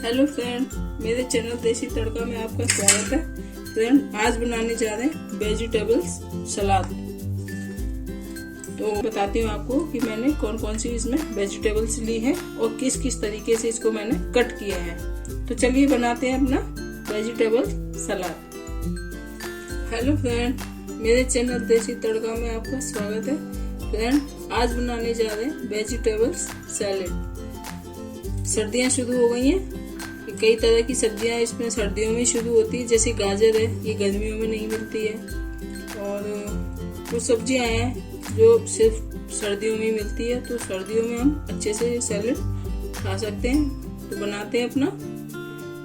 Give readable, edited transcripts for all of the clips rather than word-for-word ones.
Hello friend, मेरे channel देसी तड़का में आपका स्वागत है। फ्रेंड, आज बनाने जा रहे हैं वेजिटेबल्स सलाद। तो बताती हूँ आपको कि मैंने कौन कौन सी इसमें वेजिटेबल्स ली हैं और किस किस तरीके से इसको मैंने कट किया है। तो चलिए बनाते हैं अपना वेजिटेबल सलाद। हेलो फ्रेंड, मेरे चैनल देसी तड़का में आपका स्वागत है। फ्रेंड, आज बनाने जा रहे हैं वेजिटेबल्स सैलेड। सर्दियाँ शुरू हो गई हैं। कई तरह की सब्जियां इसमें सर्दियों में शुरू होती है, जैसे गाजर है, ये गर्मियों में नहीं मिलती है। और कुछ सब्जियां हैं जो सिर्फ सर्दियों में मिलती है, तो सर्दियों में हम अच्छे से सैलेड खा सकते हैं। तो बनाते हैं अपना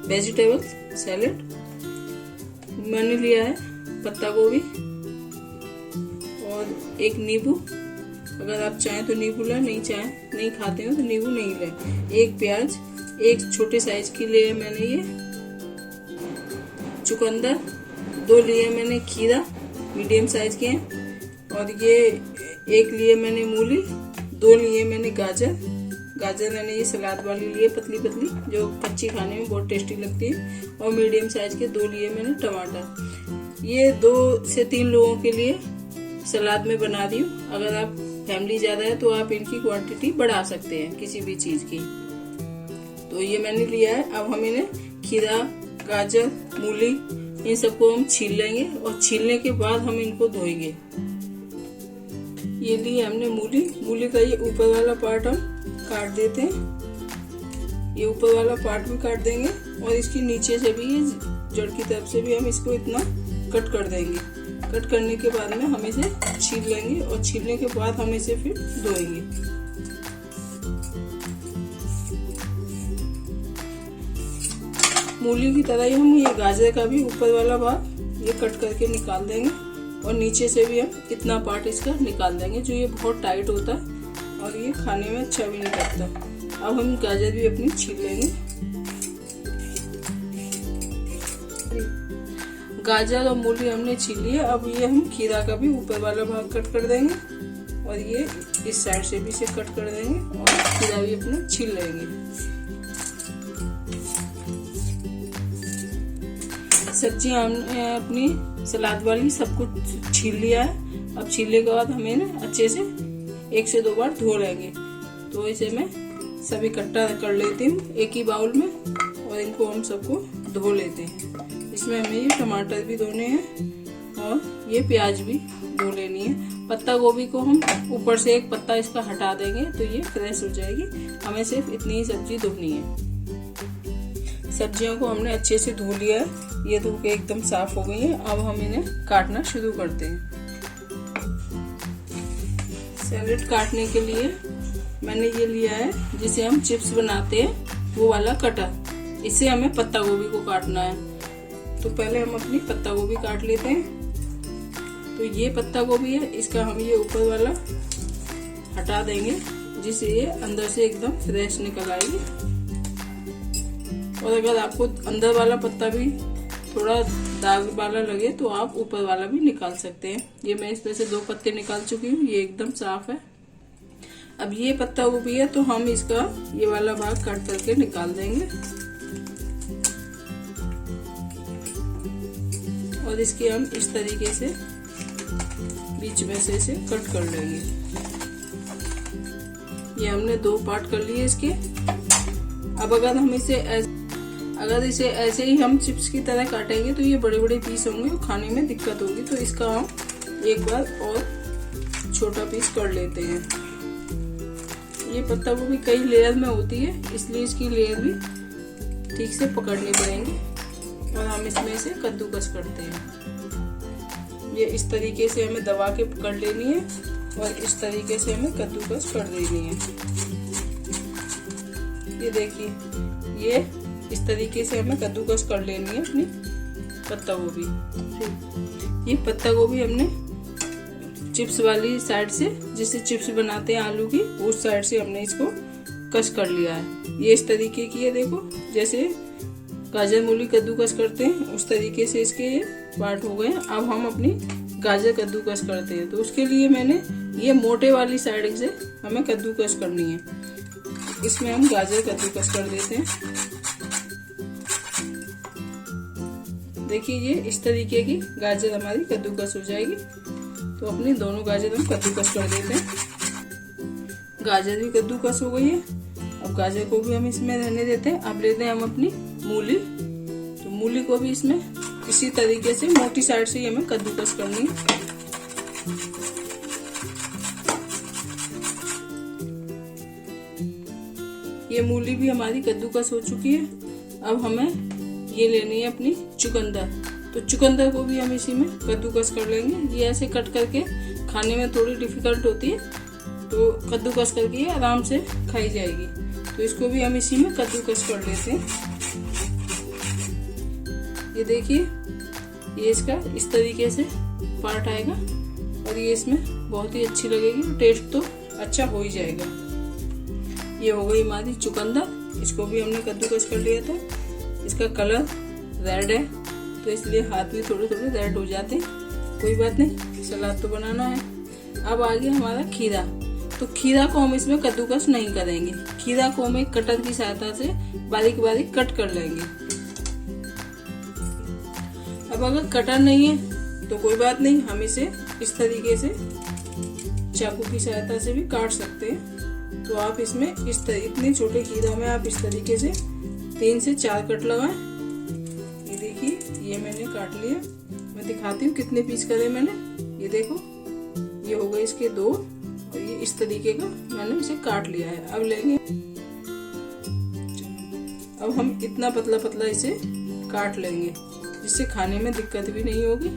वेजिटेबल सैलेड। मैंने लिया है पत्ता गोभी और एक नींबू। अगर आप चाहें तो नींबू लें, नहीं खाते हो तो नींबू नहीं लें। एक प्याज, एक छोटे साइज की लिए मैंने ये चुकंदर, 2 लिए मैंने खीरा मीडियम साइज के हैं, और ये एक लिए मैंने मूली, 2 लिए मैंने गाजर मैंने ये सलाद वाली लिए पतली पतली, जो कच्ची खाने में बहुत टेस्टी लगती है, और मीडियम साइज के 2 लिए मैंने टमाटर। ये 2 से 3 लोगों के लिए सलाद में बना रही हूँ। अगर आप फैमिली ज्यादा है तो आप इनकी क्वांटिटी बढ़ा सकते हैं किसी भी चीज की। तो ये मैंने लिया है। अब हम इन्हें खीरा, गाजर, मूली, इन सबको हम छील लेंगे, और छीलने के बाद हम इनको धोएंगे। ये लिए हमने मूली का ये ऊपर वाला पार्ट हम काट देते हैं। ये ऊपर वाला पार्ट भी काट देंगे, और इसकी नीचे से भी, ये जड़ की तरफ से भी हम इसको इतना कट कर देंगे। कट करने के बाद में हम इसे छील लेंगे, और छीलने के बाद हम इसे फिर धोएंगे। मूली की तरह ही हम ये गाजर का भी ऊपर वाला भाग ये कट करके निकाल देंगे, और नीचे से भी हम इतना पार्ट इसका निकाल देंगे, जो ये बहुत टाइट होता है और ये खाने में अच्छा भी नहीं लगता। अब हम गाजर भी अपनी छील लेंगे। गाजर और मूली हमने छील लिया। अब ये हम खीरा का भी ऊपर वाला भाग कट कर देंगे, और ये इस साइड से भी इसे कट कर देंगे, और खीरा भी अपना छील लेंगे। सब्जियां हमने अपनी सलाद वाली सब कुछ छील लिया है। अब छीलने के बाद हमें ना अच्छे से 1 से 2 बार धो लेंगे। तो इसे मैं सब इकट्ठा कर लेती हूँ एक ही बाउल में, और इनको हम सबको धो लेते हैं। इसमें हमें ये टमाटर भी धोने हैं, और ये प्याज भी धो लेनी है। पत्ता गोभी को हम ऊपर से एक पत्ता इसका हटा देंगे, तो ये फ्रेश हो जाएगी। हमें सिर्फ इतनी ही सब्जी धोनी है। सब्जियों को हमने अच्छे से धो लिया है, ये धो के एकदम साफ हो गई है। अब हम इन्हें काटना शुरू करते हैं। सैलेड काटने के लिए मैंने ये लिया है जिसे हम चिप्स बनाते हैं, वो वाला कटर। इससे हमें पत्ता गोभी को काटना है। तो पहले हम अपनी पत्ता गोभी काट लेते हैं। तो ये पत्ता गोभी है, इसका हम ये ऊपर वाला हटा देंगे, जिससे ये अंदर से एकदम फ्रेश निकल आएगी। और अगर आपको अंदर वाला पत्ता भी थोड़ा दाग वाला लगे तो आप ऊपर वाला भी निकाल सकते हैं। ये मैं इस तरह से 2 पत्ते निकाल चुकी हूँ, ये एकदम साफ है। अब ये पत्ता गोभी है, तो हम इसका ये वाला भाग काट करके निकाल देंगे, और इसके हम इस तरीके से बीच में से इसे कट कर लेंगे। ये हमने 2 पार्ट कर लिए इसके। अब अगर इसे ऐसे ही हम चिप्स की तरह काटेंगे तो ये बड़े बड़े पीस होंगे और खाने में दिक्कत होगी। तो इसका हम एक बार और छोटा पीस कर लेते हैं। ये पत्ता गोभी कई लेयर में होती है, इसलिए इसकी लेयर भी ठीक से पकड़नी पड़ेंगी, और हम इसमें से कद्दूकस करते हैं। ये इस तरीके से हमें दबा के पकड़ लेनी है, और इस तरीके से हमें कद्दूकस कर देनी है। ये देखिए, ये इस तरीके से हमें कद्दूकस कर लेनी है अपनी पत्ता गोभी। ये पत्ता गोभी हमने चिप्स वाली साइड से, जिससे चिप्स बनाते हैं आलू की, उस साइड से हमने इसको कस कर लिया है। ये इस तरीके की है, देखो जैसे गाजर मूली कद्दूकस करते हैं उस तरीके से इसके ये पार्ट हो गए। अब हम अपनी गाजर कद्दूकस करते हैं। तो उसके लिए मैंने ये मोटे वाली साइड से हमें कद्दूकस करनी है। इसमें हम गाजर कद्दूकस कर देते हैं। देखिए ये इस तरीके की गाजर हमारी कद्दूकस हो जाएगी। तो अपनी दोनों गाजर हम कद्दूकस कर देते हैं। गाजर भी कद्दूकस हो गई है। अब गाजर को भी हम इसमें रहने देते हैं। अब लेते हैं हम अपनी मूली। तो मूली को भी इसमें इसी तरीके से मोटी साइड से हमें कद्दूकस करनी है। ये मूली भी हमारी कद्दूकस हो चुकी है। अब हमें ये लेनी है अपनी चुकंदर। तो चुकंदर को भी हम इसी में कद्दूकस कर लेंगे। ये ऐसे कट करके खाने में थोड़ी डिफिकल्ट होती है, तो कद्दूकस करके ये आराम से खाई जाएगी। तो इसको भी हम इसी में कद्दूकस कर लेते हैं। ये देखिए ये इसका इस तरीके से पार्ट आएगा और ये इसमें बहुत ही अच्छी लगेगी। टेस्ट तो अच्छा हो ही जाएगा। ये हो गई हमारी चुकंदर। इसको भी हमने कद्दूकस कर लिया था। इसका कलर रेड है तो इसलिए हाथ भी थोड़े थोड़े रेड हो जाते हैं। कोई बात नहीं, सलाद तो बनाना है। अब आ गया हमारा खीरा। तो खीरा को हम इसमें कद्दूकस नहीं करेंगे। खीरा को हम एक कटर की सहायता से बारीक बारीक कट कर लेंगे। अब अगर कटर नहीं है तो कोई बात नहीं, हम इसे इस तरीके से चाकू की सहायता से भी काट सकते हैं। तो आप इसमें इतने छोटे खीरा में आप इस तरीके से 3 से 4 कट लगाएं। ये देखिए ये मैंने काट लिया। मैं दिखाती हूँ कितने पीस करे मैंने। ये देखो ये हो गए इसके 2 और ये इस तरीके का मैंने इसे काट लिया है। अब लेंगे, अब हम इतना पतला पतला इसे काट लेंगे जिससे खाने में दिक्कत भी नहीं होगी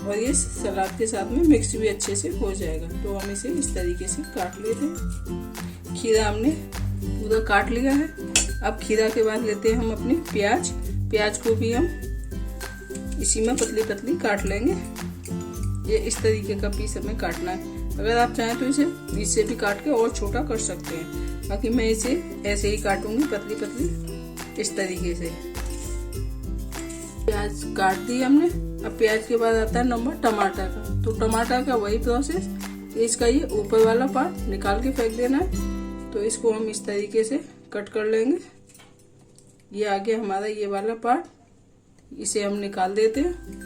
और ये सलाद के साथ में मिक्स भी अच्छे से हो जाएगा। तो हम इसे इस तरीके से काट लेते हैं। खीरा हमने पूरा काट लिया है। अब खीरा के बाद लेते हैं हम अपनी प्याज। प्याज को भी हम इसी में पतली पतली काट लेंगे। ये इस तरीके का पीस हमें काटना है। अगर आप चाहें तो इसे बीच से भी काट के और छोटा कर सकते हैं। बाकी मैं इसे ऐसे ही काटूंगी पतली पतली इस तरीके से। प्याज काट दी हमने। अब प्याज के बाद आता है नंबर टमाटर का। तो टमाटर का वही प्रोसेस, इसका ये ऊपर वाला पार्ट निकाल के फेंक देना है। तो इसको हम इस तरीके से कट कर लेंगे। ये आ गया हमारा ये वाला पार्ट, इसे हम निकाल देते हैं।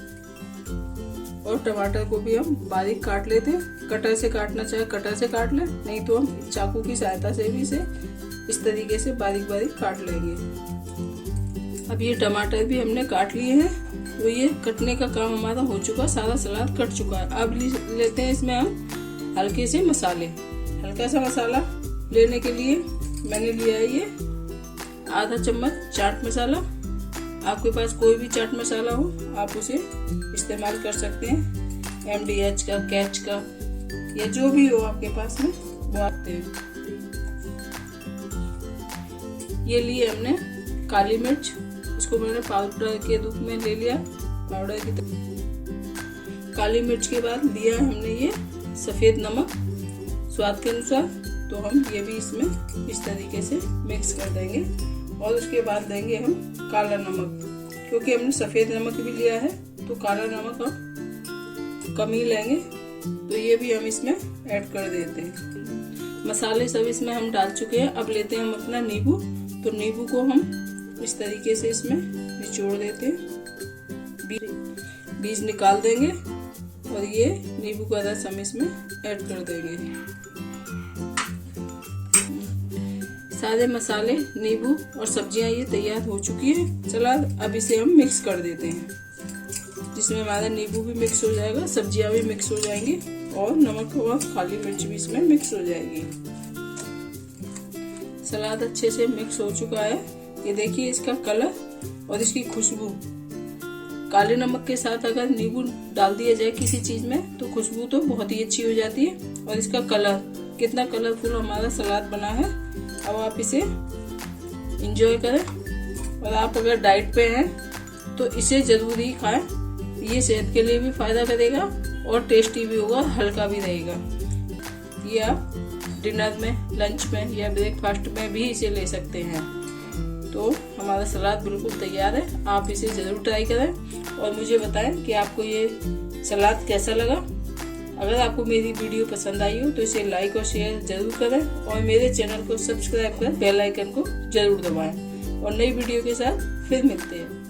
और टमाटर को भी हम बारीक काट लेते हैं। कटर से काटना चाहे कटर से काट लें, नहीं तो हम चाकू की सहायता से भी इसे इस तरीके से बारीक बारीक काट लेंगे। अब ये टमाटर भी हमने काट लिए हैं। तो ये कटने का काम हमारा हो चुका, सारा सलाद कट चुका है। अब लेते हैं इसमें हम हल्के से मसाले। हल्का सा मसाला लेने के लिए मैंने लिया है ये आधा चम्मच चाट मसाला। आपके पास कोई भी चाट मसाला हो आप उसे इस्तेमाल कर सकते हैं। MDH का, कैच का या जो भी हो आपके पास में वो आप दें। ये लिए हमने काली मिर्च, इसको मैंने पाउडर के रूप में ले लिया, पाउडर की तरह। काली मिर्च के बाद लिया हमने ये सफेद नमक स्वाद के अनुसार। तो हम ये भी इसमें इस तरीके से मिक्स कर देंगे। और उसके बाद देंगे हम काला नमक, क्योंकि हमने सफेद नमक भी लिया है तो काला नमक हम कम ही लेंगे। तो ये भी हम इसमें ऐड कर देते हैं। मसाले सब इसमें हम डाल चुके हैं। अब लेते हैं हम अपना नींबू। तो नींबू को हम इस तरीके से इसमें निचोड़ देते हैं, बीज निकाल देंगे और ये नींबू का रस हम इसमें ऐड कर देंगे। सारे मसाले, नींबू और सब्जियां ये तैयार हो चुकी है सलाद। अब इसे हम मिक्स कर देते हैं, जिसमें हमारा नींबू भी मिक्स हो जाएगा, सब्जियां भी मिक्स हो जाएंगी और नमक और काली मिर्च भी इसमें मिक्स हो जाएगी। सलाद अच्छे से मिक्स हो चुका है। ये देखिए इसका कलर और इसकी खुशबू। काले नमक के साथ अगर नींबू डाल दिया जाए किसी चीज में तो खुशबू तो बहुत ही अच्छी हो जाती है। और इसका कलर, कितना कलरफुल हमारा सलाद बना है। अब आप इसे एंजॉय करें। और आप अगर डाइट पे हैं तो इसे जरूर ही खाएं। ये सेहत के लिए भी फायदा करेगा और टेस्टी भी होगा, हल्का भी रहेगा। ये आप डिनर में, लंच में या ब्रेकफास्ट में भी इसे ले सकते हैं। तो हमारा सलाद बिल्कुल तैयार है। आप इसे जरूर ट्राई करें और मुझे बताएं कि आपको ये सलाद कैसा लगा। अगर आपको मेरी वीडियो पसंद आई हो तो इसे लाइक और शेयर जरूर करें और मेरे चैनल को सब्सक्राइब कर बेल आइकन को जरूर दबाएं। और नई वीडियो के साथ फिर मिलते हैं।